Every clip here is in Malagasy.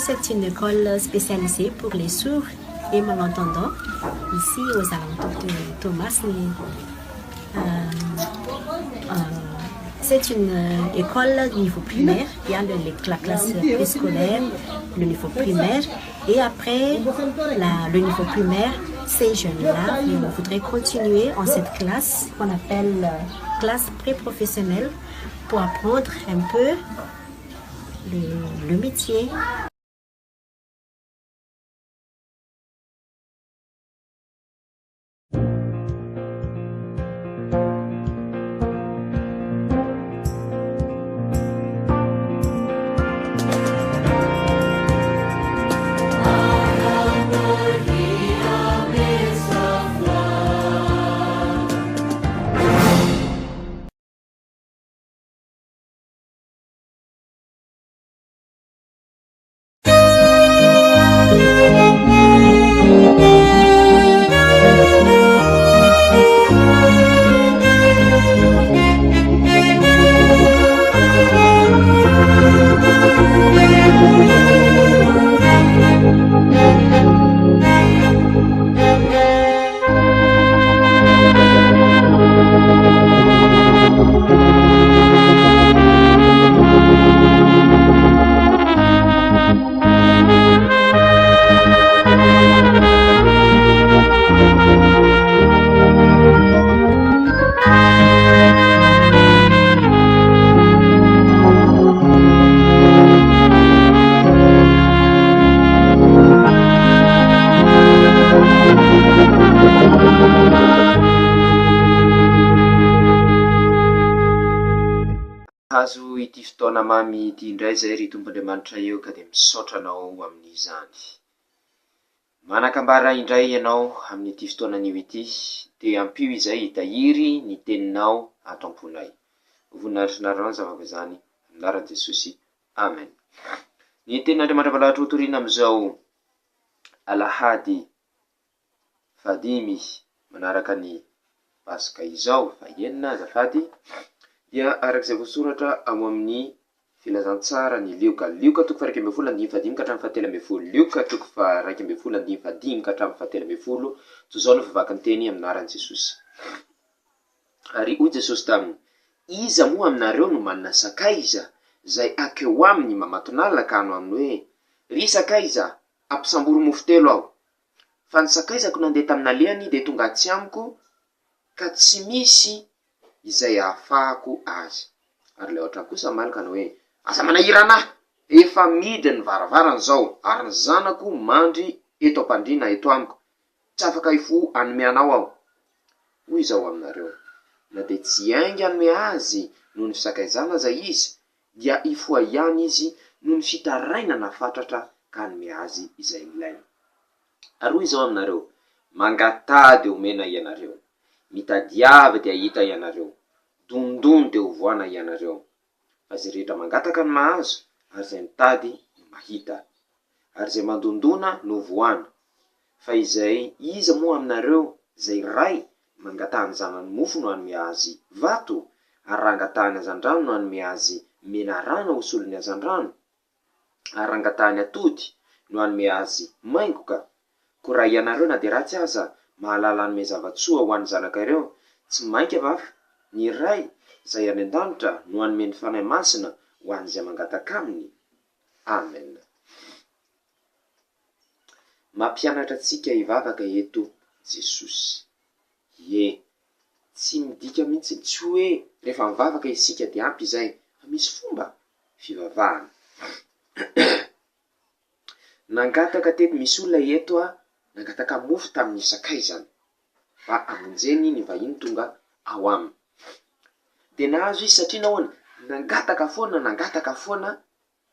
c'est une école spécialisée pour les sourds et malentendants, ici aux alentours de Thomas. C'est une école du niveau primaire. Il y a la classe préscolaire, le niveau primaire. Et après le niveau primaire, ces jeunes-là, ils voudraient continuer en cette classe qu'on appelle classe pré-professionnelle pour apprendre un peu le métier. Hazo ity fotoana mamy ity indray zay ry Tombandriamanitra eo ka dia misaotra anao amin'izany. Manakambara indray ianao amin'ity fotoanan'io ity dia ampio izay hitahiry ny teninao ato am-ponay. Voninahitry nareo zavako izany amin'ny anaran'i Jesosy. Amen. Ny tenin'Andriamanitra Valahatra hotoriana amin'izao Alahady 5 manaraka ny Pasika izao fahenina azafady dia arak'izay voasoratra ao amin'ny filazantsara ny Lioka 2:1-15 ka hatramin'ny 7-10, Lioka 2:1-15 ka hatramin'ny 7-10. Toy izao no vavaky ny teny amin'ny anaran'i Jesosy. Ary hoy Jesosy taminy: iza moa aminareo no manana sakaiza zay akeo aminy mamatonalina ka ano aminy hoe: ry sakaiza, ampisamboro mofo 3 aho. Fa ny sakaizako nandeha tamin'ny alehany dia tonga atsy amiko ka tsy misy izay ahafahako azy. Ary ilay ohatrany kosa malaka ny hoe: aza manahira anahy, efa midy ny varavarana zao ary ny zanako mandry eto am-pandriana eto amiko, tsy afaka ifo anome anao aho. Hoy izao aminareo: na dia tsy hainga anome azy noho ny fisakaizana aza izy, dia ifoha ihany izy noho ny fitarainana fatratra ka anome azy izay ilaina. Ary hoy izao aminareo: mangatady omena ianareo, mitadiava dia hita ianareo, dondony dia hovoana ianareo. Fa zay rehetra mangataka no mahazo, ary zay mitady no mahita, ary zay mandondona no voana. Fa izay iza moa aminareo zay ray mangatahany zanany mofo no anome azy vato, ary rangatahany hazandrano no anome azy menarana ho solony hazandrano, ary rangatahany atody no anome azy maingoka. Ko raha ianareo na dia ratsy aza mahalala anome zavatsoa ho an'ny zanakareo, tsy mainka vafa ny ray zay any an-danitra no anome ny fanahy masina ho an'izay mangataka aminy. Amen. Mampianatra antsika hivavaka eto Jesosy. Ye, tsy midika mihitsy, tsy hoe rehefa mivavaka isika dia ampy izay, fa misy fomba fivavahana. Nangataka teto misy olona eto nangataka mofo tamin'ny sakaizany, fa amonjeny ny vahiny tonga ao aminy. Dia nahazo izy satria nahoana? Nangataka foana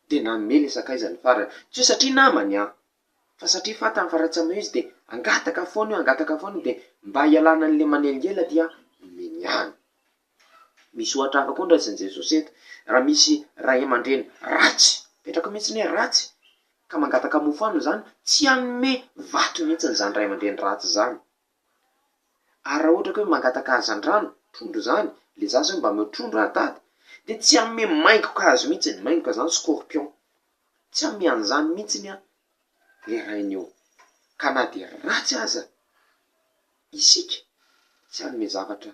dia nanome le sakaizany farany. Tsy hoe satria namany fa satria fatany fa ratsy amin'io izy dia angataka foana dia mba hialana an'le manelingela dia nomeny ihany. Misy ohatra hafa koa ndraisin'i Jesosy eto. Raha misy ray aman-dreny ratsy, petraka mihitsy ny ratsy, ka mangataka mofo aminy zany, tsy hanome vato mihitsy zany ray aman-dreny ratsy zany. Ary raha ohatra ka hoe mangataka hazandrano, trondro zany, le zaza mba meo trondro atady, dia tsy hanome maingoka azy mihitsy. Maingoka zany scorpion, tsy amian'izany mihitsiny a le rainy eo, ka na de ratsy aza isika tsy anome zavatra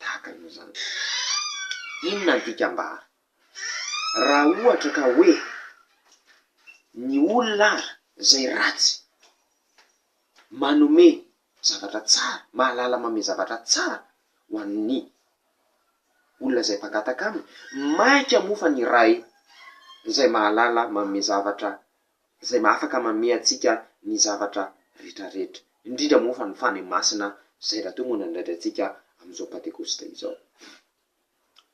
tahaka an'io zany. Inona ny dikam-bary? Raha ohatra ka hoe ny olona ara zay ratsy manome zavatra tsara, mahalala manome zavatra tsara ho an'ny olona zay mpankataka aminy, mainka mofa ny ray zay mahalala manome zavatra, zay afaka manome atsika ny zavatra rehetrarehetra, indrindra mofa ny fany masina zay raha toa moa nandraitra atsika am'izao pentekosta izao.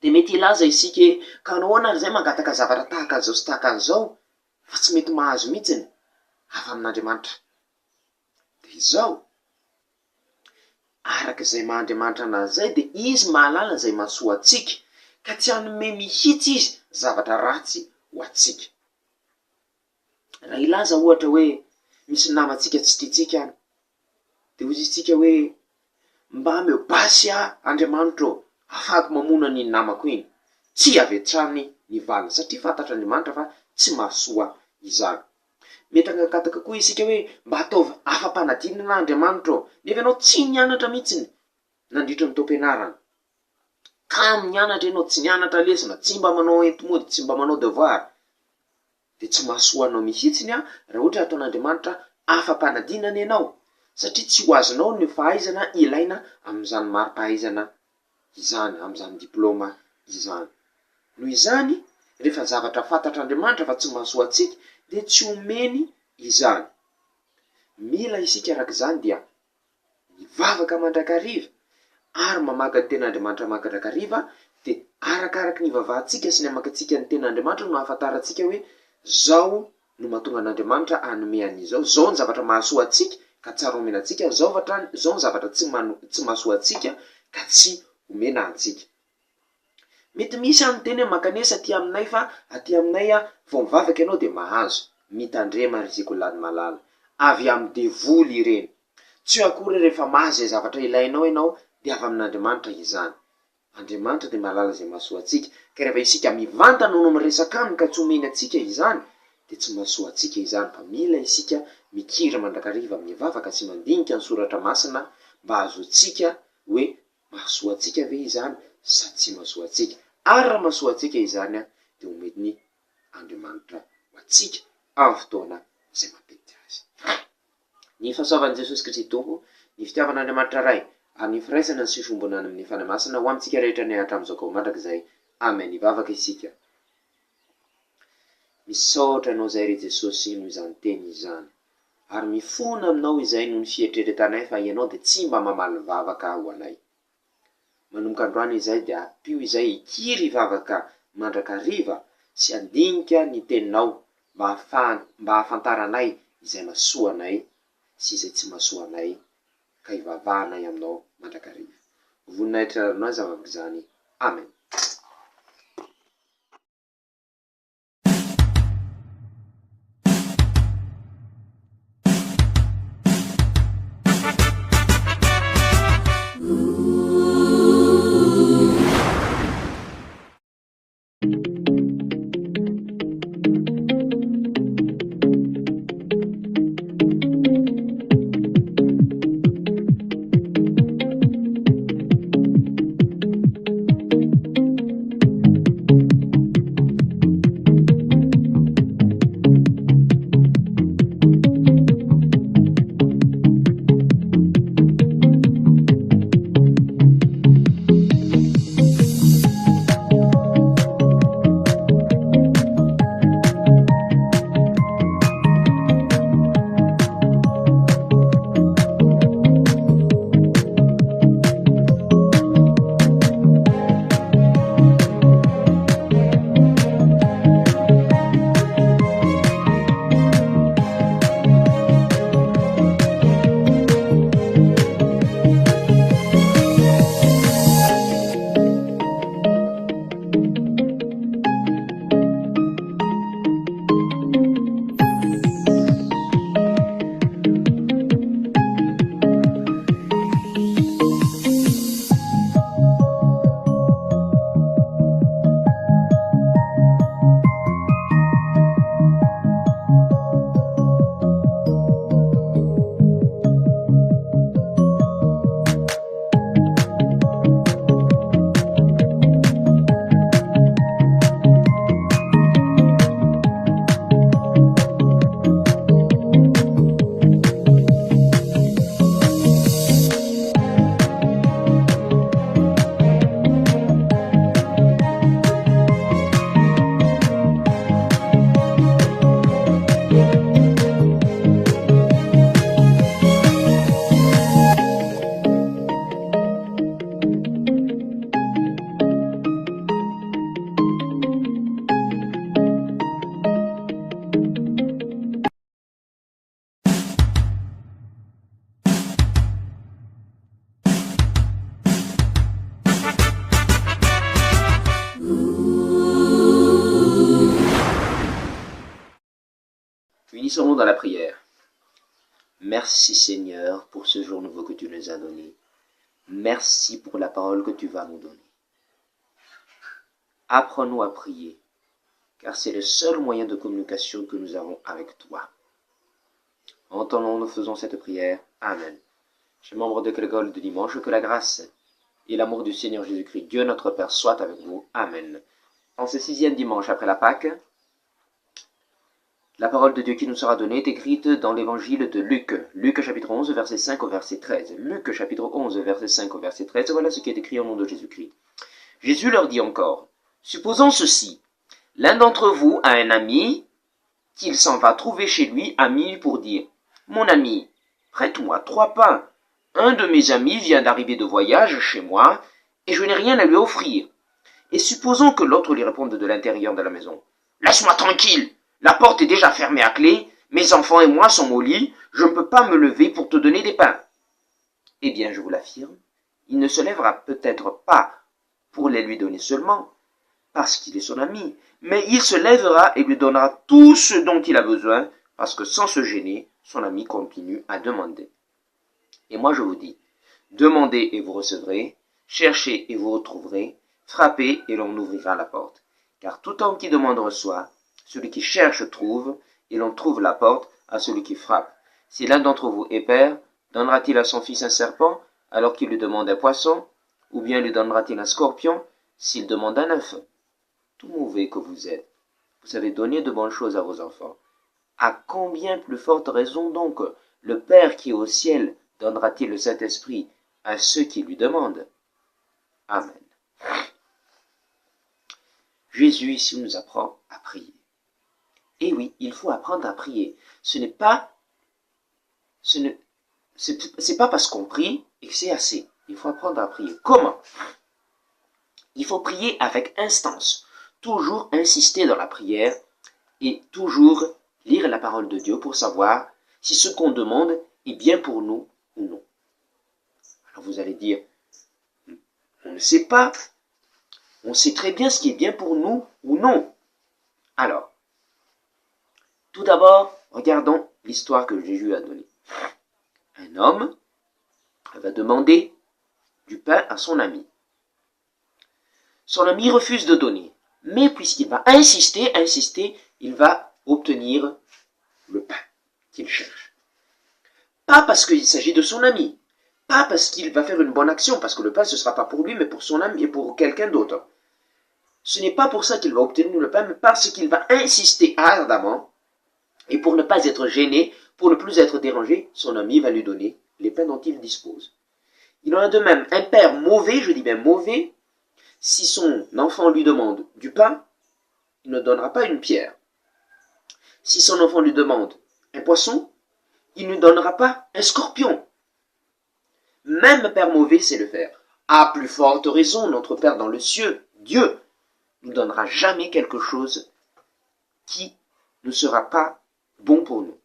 De mety ilaza isika ka nahoana ary zay mangataka zavatra tahaka an'izao sy tahaka an'izao fa tsy mety mahazo mihitsiny avy amin'Andriamanitra. De izao, arak'izay maha-Andriamanitra anazy zay, de izy mahalala zay mahasoa atsika ka tsy hanome mihitsy izy zavatra ratsy ho atsika. Raha ilaza ohatra hoe misy namantsika tsy tiatsika any, de hoy isika hoe mba ameo basy Andriamanitra ô, afahako mamono an'iny namako iny, tsy avy hatrany ny valiny, satria fantatra Andriamanitra fa tsy mahasoa izany. Mety hankakataka koa isika hoe mba ataovy afa-panadinana Andriamanitra ô, nefa ianao tsy nianatra mihitsiny nandritra ny taom-pianarana, kamo nianatra ianao, tsy nianatra lesona, tsy mba manao enti-mody, tsy mba manao devoir, de tsy mahasoa anao mihitsiny raha ohatra ataon'Andriamanitra afa-panadinana ianao, satria tsy ho azonao ny fahaizana ilaina am'izany mari-pahaizana izany, am'izany diplôma izany. Noho izany, rehefa zavatra fantatr'Andriamanitra fa tsy mahasoa atsika de tsy omeny izany. Mila isika arak'izany dia mivavaka mandrakariva ary mamaky ny ten'Andriamanitra mandrakariva, de arakaraky ny vavahantsika sy ny amakantsika ny ten'Andriamanitra no ahafantarantsika hoe zao no mahatonga an'Andriamanitra hanome an'izao, zao ny zavatra mahasoa atsika ka tsara omena atsika, zao ny zavatra tsy mahasoa atsika ka tsy omena antsika. Mety misy any teny hoe makanesa aty aminay fa aty aminay vao mivavaka ianao de mahazo, mitandrema ry zay lany malala, avy amin'ny devoly ireny, tsy hoe akory rehefa mahazo zay zavatra ilainao ianao de avy amin'Andriamanitra izany. Andriamanitra de mahalala zay mahasoa atsika, ka rehefa isika mivantana no miresaka aminy ka tsy omeny atsika izany de tsy mahasoa atsika izany. Fa mila isika mikira mandrakariva, mivavaka sy mandinika ny soratra masina mba ahazoantsika hoe mahasoa atsika ve izany sa tsy mahasoa atsika. Ary raha mahasoa atsika izany de omeny Andriamanitra ho atsika amin'ny fotoana zay mampety azy. Ny fahasoavan'i Jesosy Kristy Tompo, ny fitiavan'Andriamanitra ray, ary ny firaisana sy fisombonana amin'ny fanahy masina ho amintsika rehetra ny hatramin'izao ko mandrakizay. Amen. Ivavaka isika. Misaotra ianao zay ry Jesosy noho izany teny izany, ary mifona aminao izay noho ny fietreretanay fa ianao de tsy mba mamaly vavaka ho anay. Manomboka androany izay de apio izay ikiry vavaka mandrakariva sy andinika ny teninao mba ahafantaranay izay mahasoa anay sy izay tsy mahasoa anay, ka ivavahanay aminao mandrakariva. Voninahitra ranao zavavaka izany. Amen. Unissons-nous dans la prière. Merci Seigneur pour ce jour nouveau que tu nous as donné. Merci pour la parole que tu vas nous donner. Apprends-nous à prier, car c'est le seul moyen de communication que nous avons avec toi. Entendons, nous faisons cette prière. Amen. Chers membres de l'école de dimanche, que la grâce et l'amour du Seigneur Jésus-Christ, Dieu notre Père, soit avec vous. Amen. En ce 6e dimanche après la Pâque, la parole de Dieu qui nous sera donnée est écrite dans l'évangile de Luc. Luc chapitre 11, verset 5 au verset 13. Luc chapitre 11, verset 5 au verset 13. Voilà ce qui est écrit au nom de Jésus-Christ. Jésus leur dit encore, « Supposons ceci. L'un d'entre vous a un ami qu'il s'en va trouver chez lui à minuit pour dire, « Mon ami, prête-moi 3 pains. Un de mes amis vient d'arriver de voyage chez moi et je n'ai rien à lui offrir. » Et supposons que l'autre lui réponde de l'intérieur de la maison, « Laisse-moi tranquille. La porte est déjà fermée à clé, mes enfants et moi sommes au lit, je ne peux pas me lever pour te donner des pains. » Eh bien, je vous l'affirme, il ne se lèvera peut-être pas pour les lui donner seulement, parce qu'il est son ami, mais il se lèvera et lui donnera tout ce dont il a besoin, parce que sans se gêner, son ami continue à demander. Et moi je vous dis, demandez et vous recevrez, cherchez et vous retrouverez, frappez et l'on ouvrira la porte. Car tout homme qui demande reçoit, celui qui cherche trouve, et l'on trouve la porte à celui qui frappe. Si l'un d'entre vous est père, donnera-t-il à son fils un serpent, alors qu'il lui demande un poisson, ou bien lui donnera-t-il un scorpion, s'il demande un œuf? Tout mauvais que vous êtes, vous savez donner de bonnes choses à vos enfants. À combien plus forte raison donc le Père qui est au ciel donnera-t-il le Saint-Esprit à ceux qui lui demandent? Amen. Jésus ici nous apprend à prier. Et oui, il faut apprendre à prier. C'est pas parce qu'on prie et que c'est assez. Il faut apprendre à prier. Comment? Il faut prier avec instance. Toujours insister dans la prière et toujours lire la parole de Dieu pour savoir si ce qu'on demande est bien pour nous ou non. Alors vous allez dire, on ne sait pas. On sait très bien ce qui est bien pour nous ou non. Alors, tout d'abord, regardons l'histoire que Jésus a donnée. Un homme va demander du pain à son ami. Son ami refuse de donner. Mais puisqu'il va insister, il va obtenir le pain qu'il cherche. Pas parce qu'il s'agit de son ami. Pas parce qu'il va faire une bonne action, parce que le pain ce ne sera pas pour lui, mais pour son ami et pour quelqu'un d'autre. Ce n'est pas pour ça qu'il va obtenir le pain, mais parce qu'il va insister ardemment. Et pour ne pas être gêné, pour ne plus être dérangé, son ami va lui donner les pains dont il dispose. Il en a de même un père mauvais, je dis bien mauvais, si son enfant lui demande du pain, il ne donnera pas une pierre. Si son enfant lui demande un poisson, il ne donnera pas un scorpion. Même père mauvais sait le faire. À plus forte raison, notre Père dans le ciel, Dieu, ne donnera jamais quelque chose qui ne sera pas bon pour nous.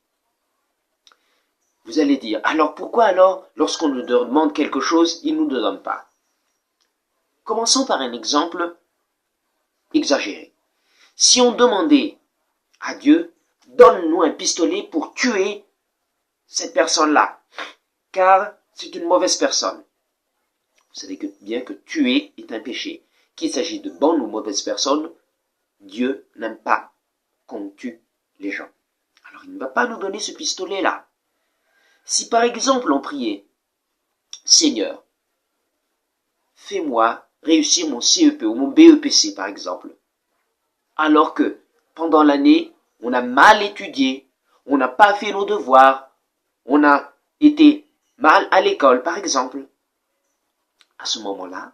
Vous allez dire, alors pourquoi alors, lorsqu'on nous demande quelque chose, il ne nous donne pas? Commençons par un exemple exagéré. Si on demandait à Dieu, donne-nous un pistolet pour tuer cette personne-là, car c'est une mauvaise personne. Vous savez bien que tuer est un péché. Qu'il s'agit de bonnes ou mauvaises personnes, Dieu n'aime pas qu'on tue les gens. Alors il ne va pas nous donner ce pistolet-là. Si par exemple on priait, Seigneur, fais-moi réussir mon CEP ou mon BEPC par exemple, alors que pendant l'année, on a mal étudié, on n'a pas fait nos devoirs, on a été mal à l'école par exemple, à ce moment-là,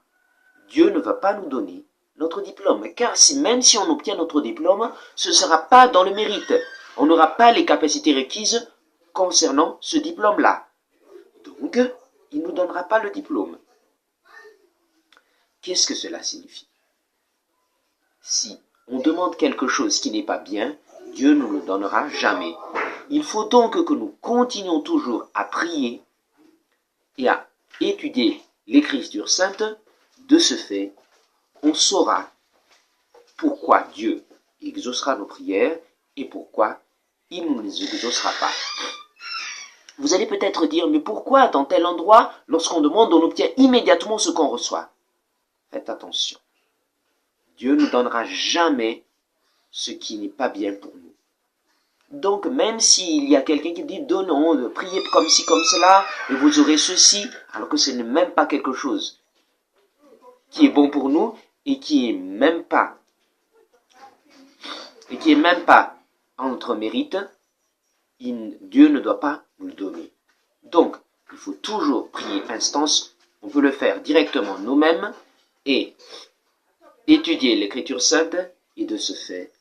Dieu ne va pas nous donner notre diplôme, car même si on obtient notre diplôme, ce ne sera pas dans le mérite. On n'aura pas les capacités requises concernant ce diplôme-là. Donc, il ne nous donnera pas le diplôme. Qu'est-ce que cela signifie? Si on demande quelque chose qui n'est pas bien, Dieu ne nous le donnera jamais. Il faut donc que nous continuions toujours à prier et à étudier l'Écriture sainte. De ce fait, on saura pourquoi Dieu exaucera nos prières et pourquoi il ne nous exaucera pas. Vous allez peut-être dire, mais pourquoi dans tel endroit, lorsqu'on demande, on obtient immédiatement ce qu'on reçoit? Faites attention. Dieu ne donnera jamais ce qui n'est pas bien pour nous. Donc, même s'il y a quelqu'un qui dit, donnons, priez comme ci, comme cela, et vous aurez ceci, alors que ce n'est même pas quelque chose qui est bon pour nous, et qui est même pas en notre mérite, Dieu ne doit pas nous le donner. Donc, il faut toujours prier instance. On peut le faire directement nous-mêmes et étudier l'Écriture sainte, et de ce fait,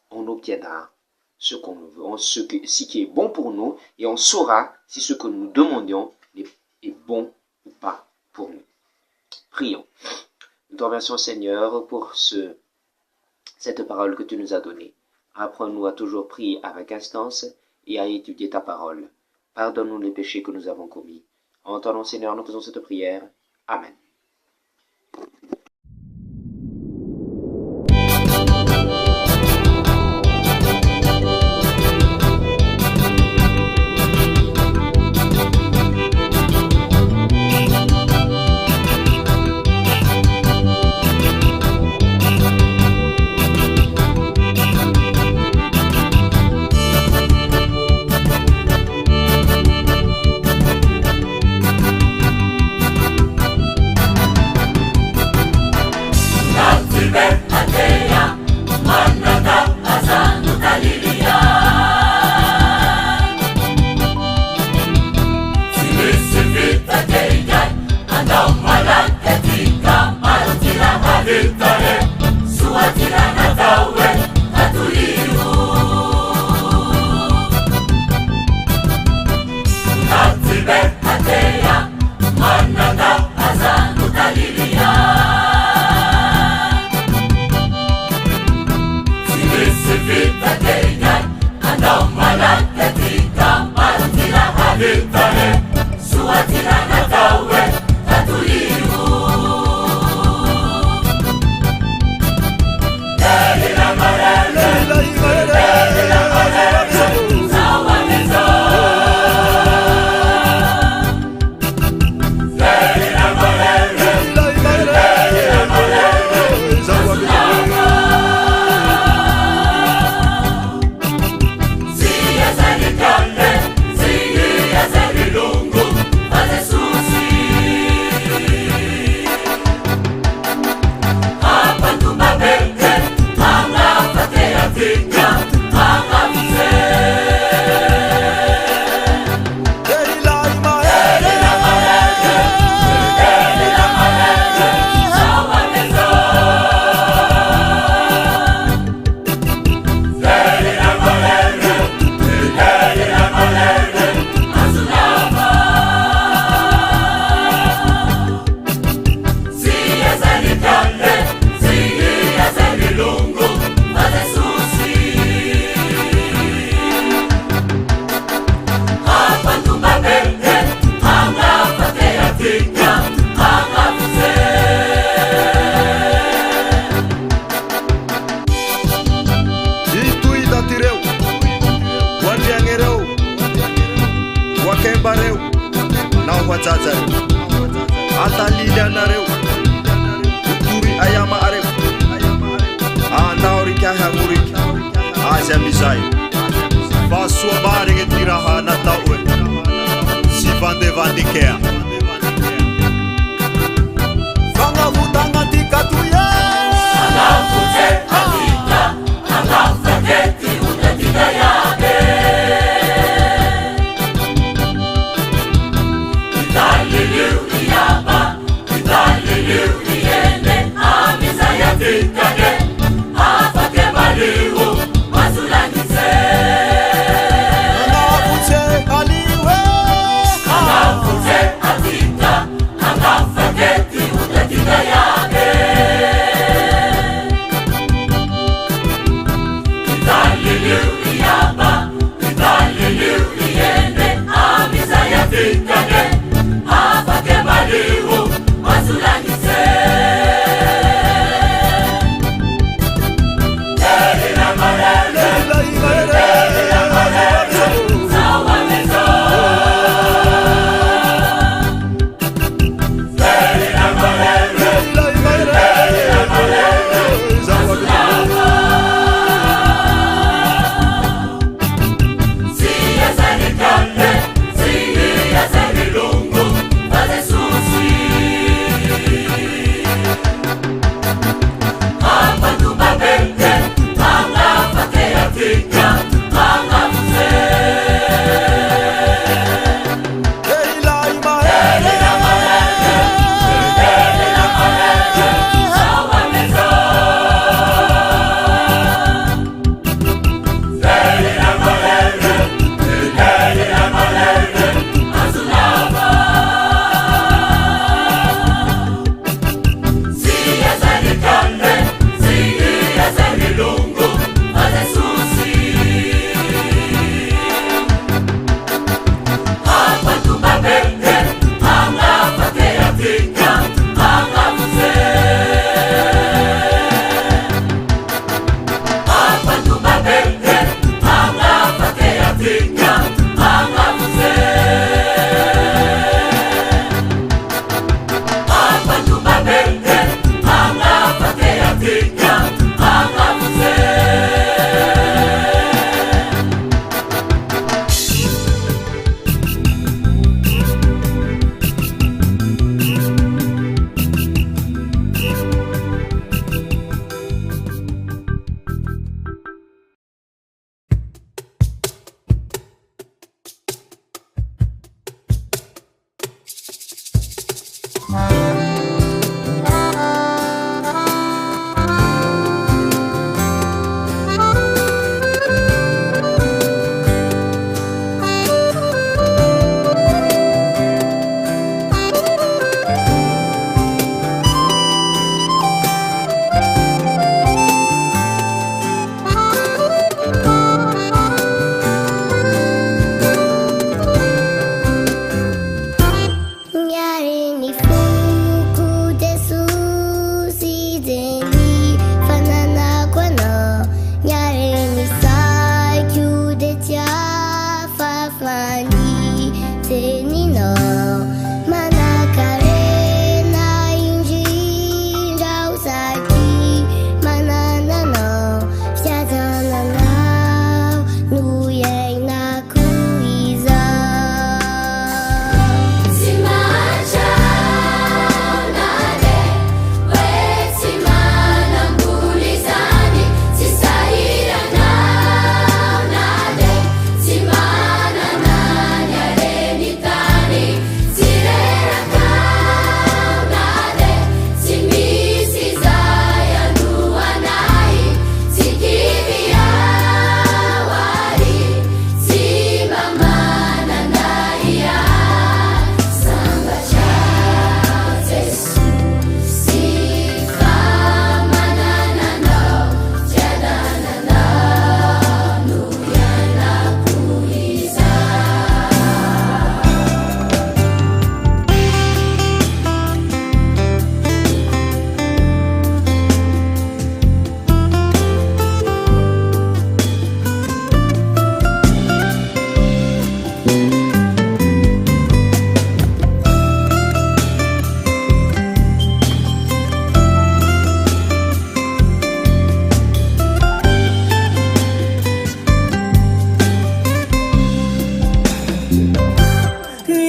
on obtiendra ce qu'on veut, ce qui est bon pour nous, et on saura si ce que nous demandions est bon ou pas pour nous. Prions. Nous te remercions, Seigneur, pour cette parole que tu nous as donnée. Apprends-nous à toujours prier avec instance et à étudier ta parole. Pardonne-nous les péchés que nous avons commis. En ton nom, Seigneur, nous faisons cette prière. Amen. Anafute aliwe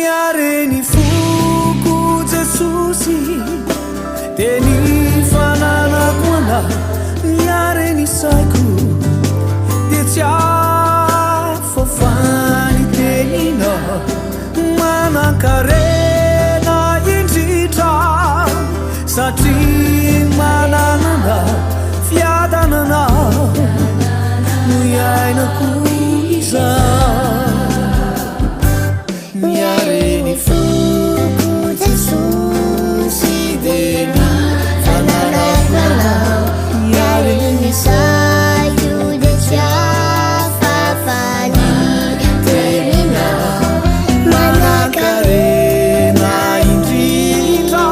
Niareni fuku Jesusi Teni fanana kwanda Niareni saiku Detia fofani tenina Manakarena indritra Satria mananana fiadanana No iainako izao Niareni fuku Jesusi Deni fananana Niareni saiku Detia fafani tenina Manakarena indritra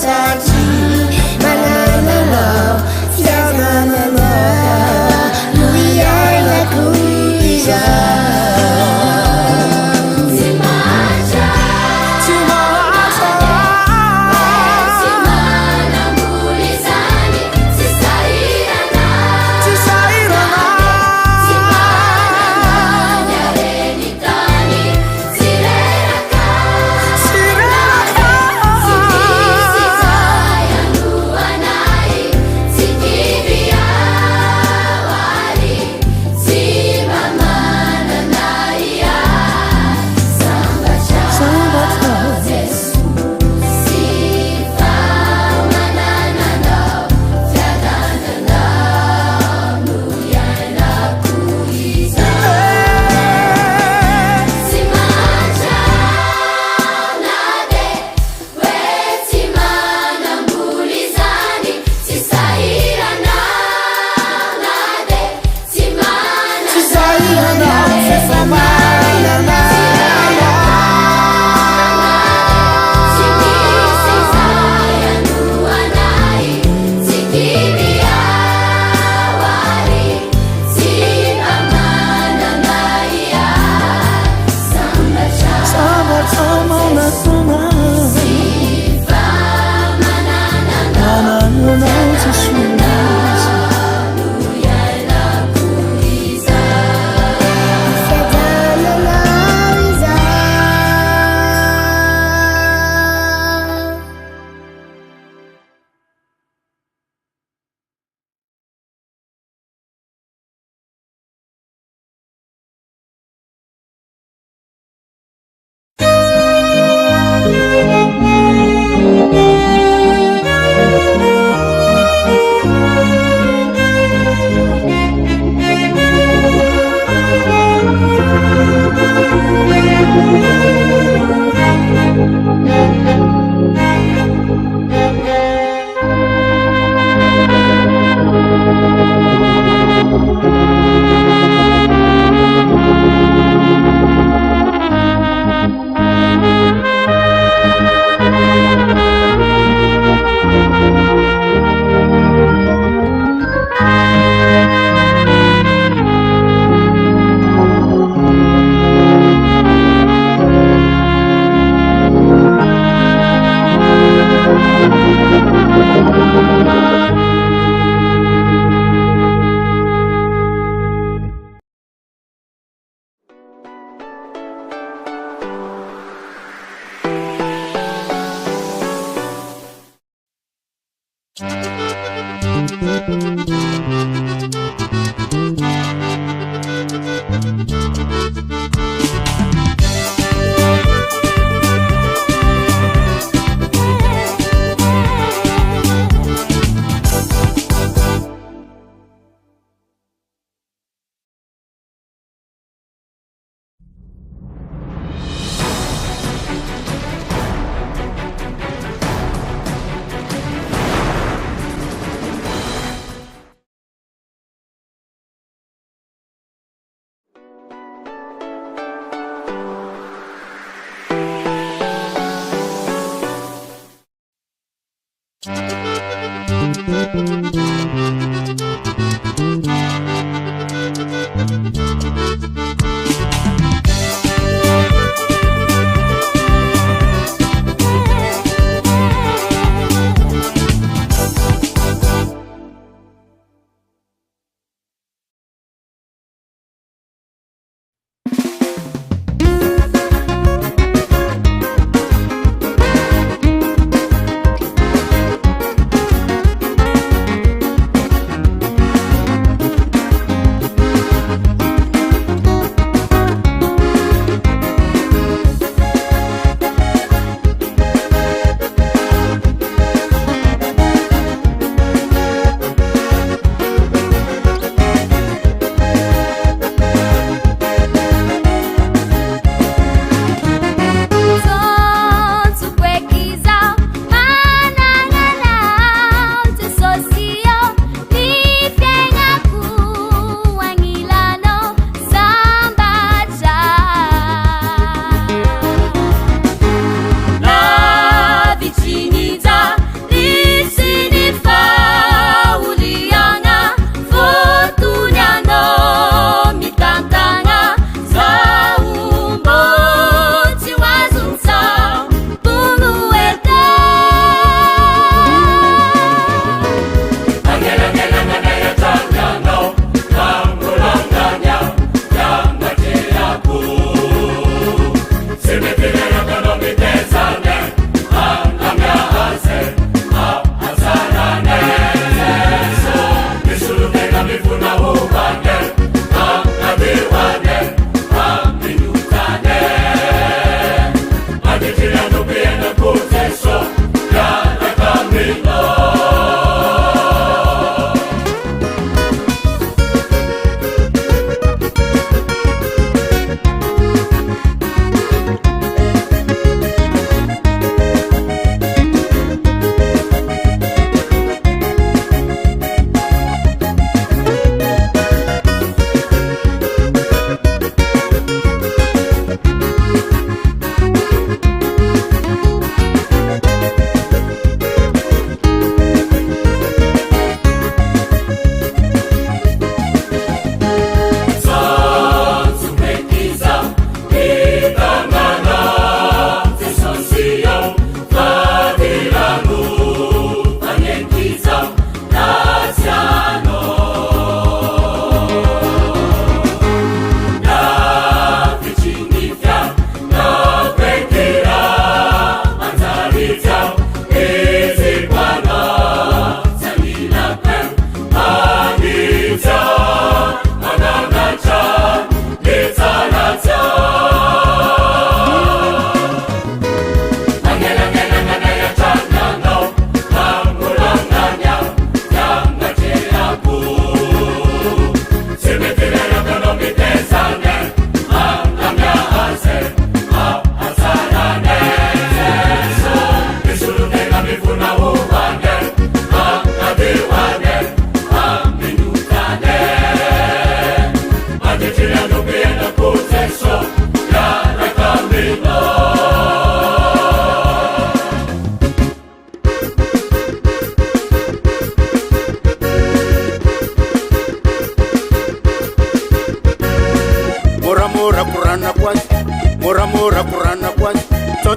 Satria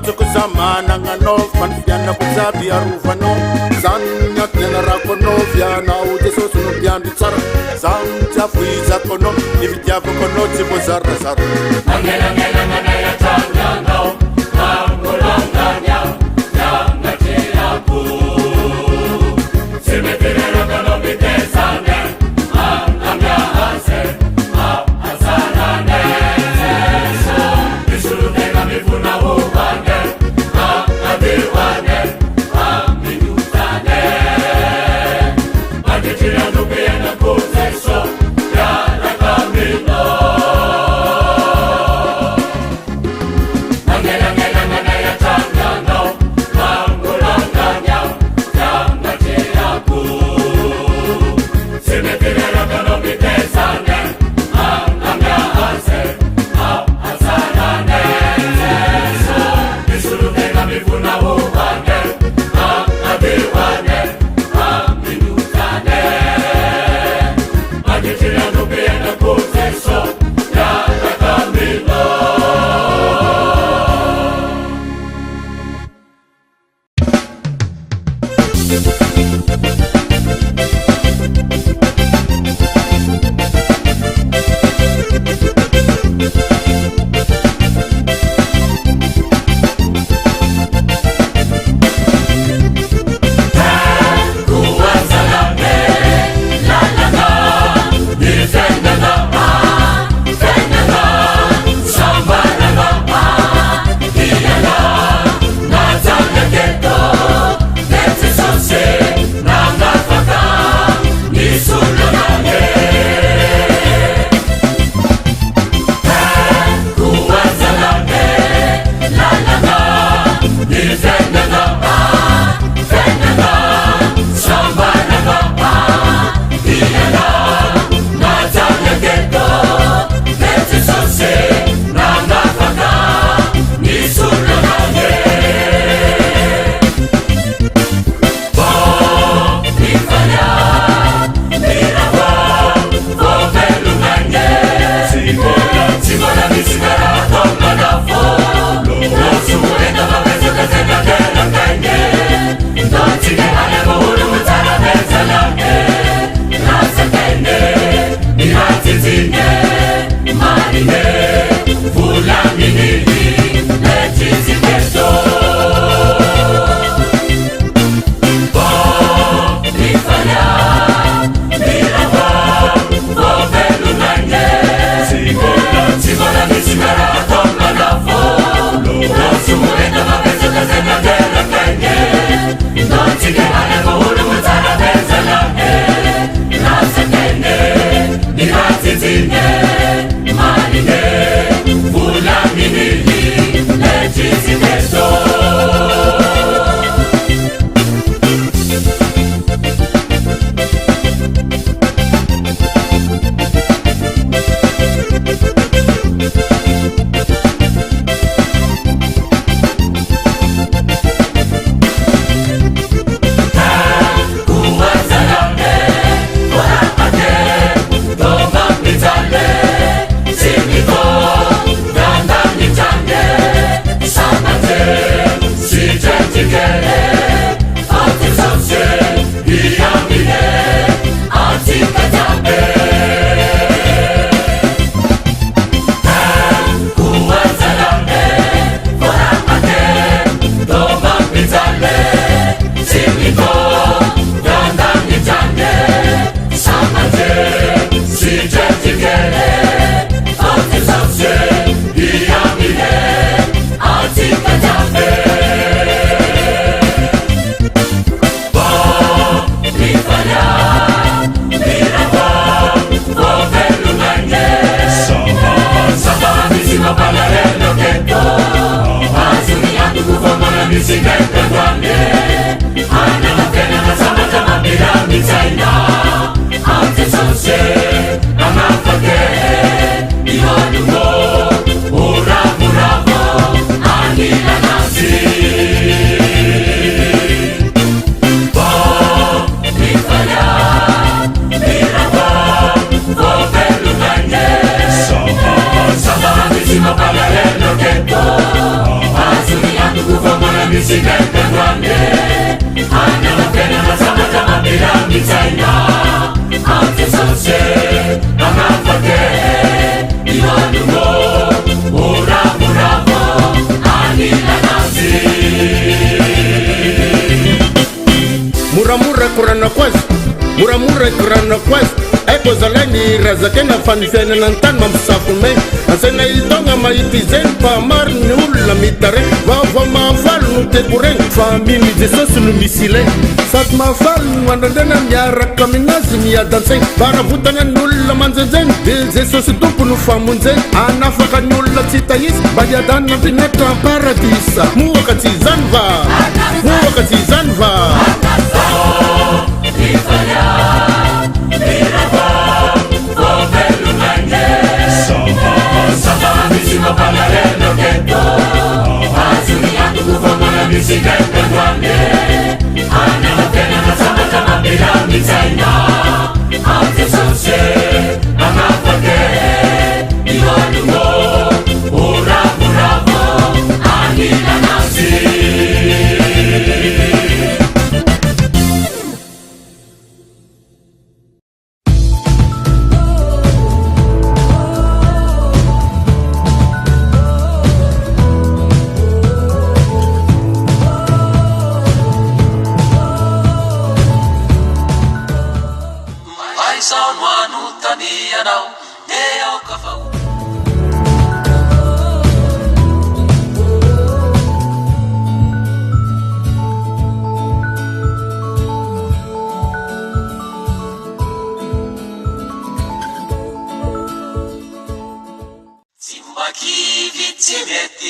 matsoko zamana anao fanofiana kojaby arovanao zany nyatnyana rako anao vianao jesosy no mpiandry tsara zany tsy avoizako anao ny fitiavako anao tsy voazarazara misikekegwange anaakenamasamataamilamisaina atesose amafake iwanumo uramuramo anilanasi muramura kurana kwasi muramura kurana kwasi ekozalani razakena fanifene nantan mamsafume asena idonga maitizen pamar nula mitare vava mafal nutekure famini Jesus nu misile sat mafal wandana miara kaminazi miadanse para vutana nula manzenzen Jesus tupu nu famunze anafaka nula titayis bayadana vineta paradisa muwakati zanva misikekegwange anaakenamasamataamilamisaina atesose amafake iwanumo uramuramo anilanasi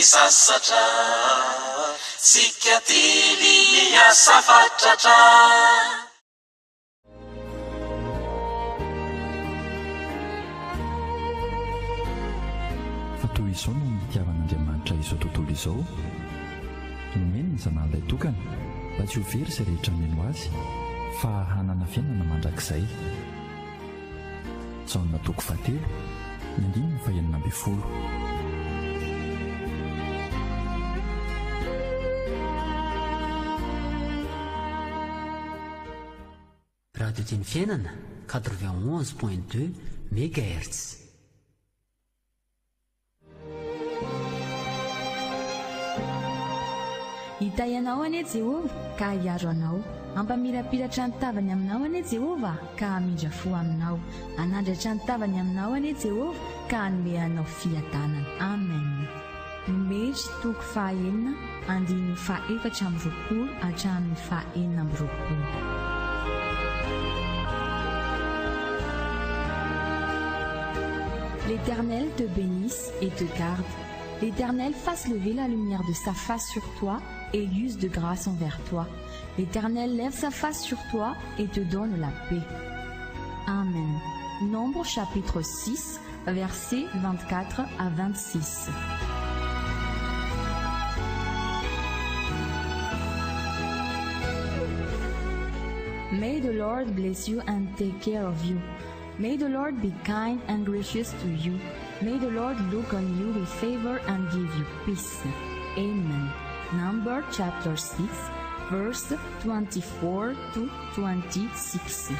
sasatra sikatili asafatratra fa toy izao no nitiavan'andriamanitra izao tontolo izao nomeny ny zanahilay tokana mba tsy ho very izay rehetra mino azy fa hanana fiainana mandrakizay Jaona toko 7 ny 9:20. Radio Tiany Fiainana 91.2 MHz. Hita ianao anie Jehova ka hiaro anao, ampamirapiratra ny tavany aminao anie Jehova ka hamindra fo aminao, anandratra ny tavany aminao anie Jehova ka hanome anao fiadanana. Amen. Numeri toko 9 andiny 4:20 hatramin'ny 4:20. L'Éternel te bénisse et te garde. L'Éternel fasse lever la lumière de sa face sur toi et use de grâce envers toi. L'Éternel lève sa face sur toi et te donne la paix. Amen. Nombre chapitre 6, versets 24 à 26. May the Lord bless you and take care of you. May the Lord be kind and gracious to you. May the Lord look on you with favor and give you peace. Amen. Number chapter 6, verse 24 to 26.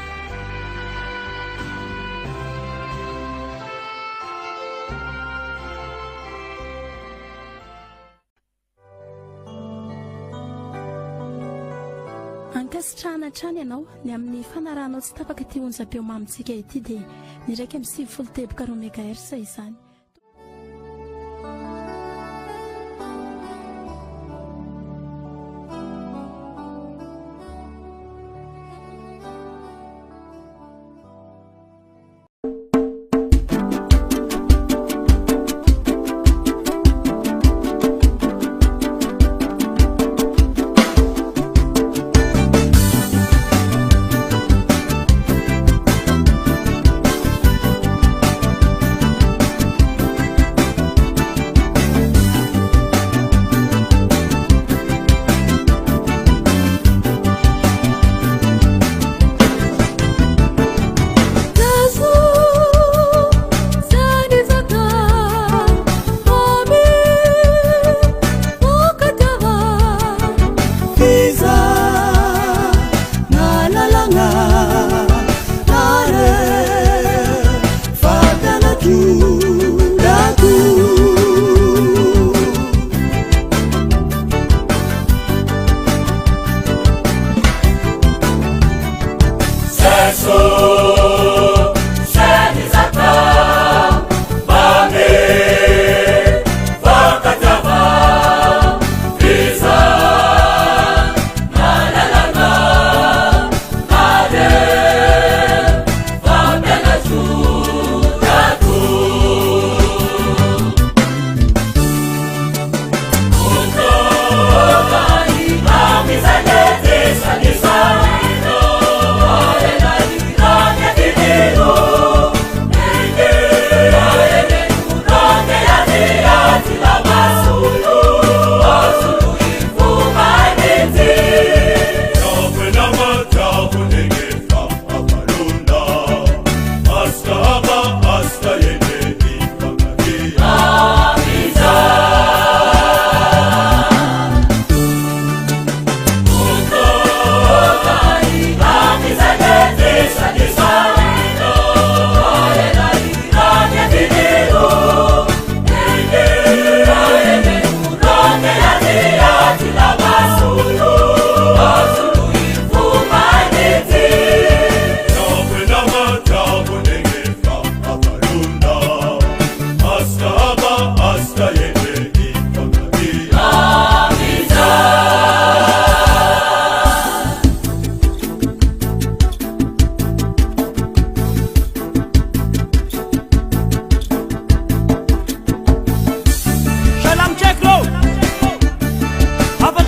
Ankasitrahana hatrany ianao ny amin'ny fanarahanao tsy tapaka ty onjam-peo mamintsika ity dia ny raika amin'ny 7 teboka MHz izany.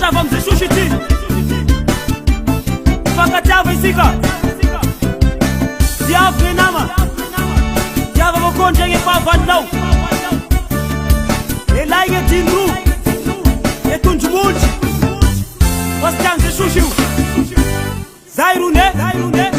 Mifandrava amizay sosy ity Mifankatiava isika Diavo ny nama Diavo makondregny efa avalinao Elay gny dindro E tondromolotry Fasikiagny zay sosy io Zay rone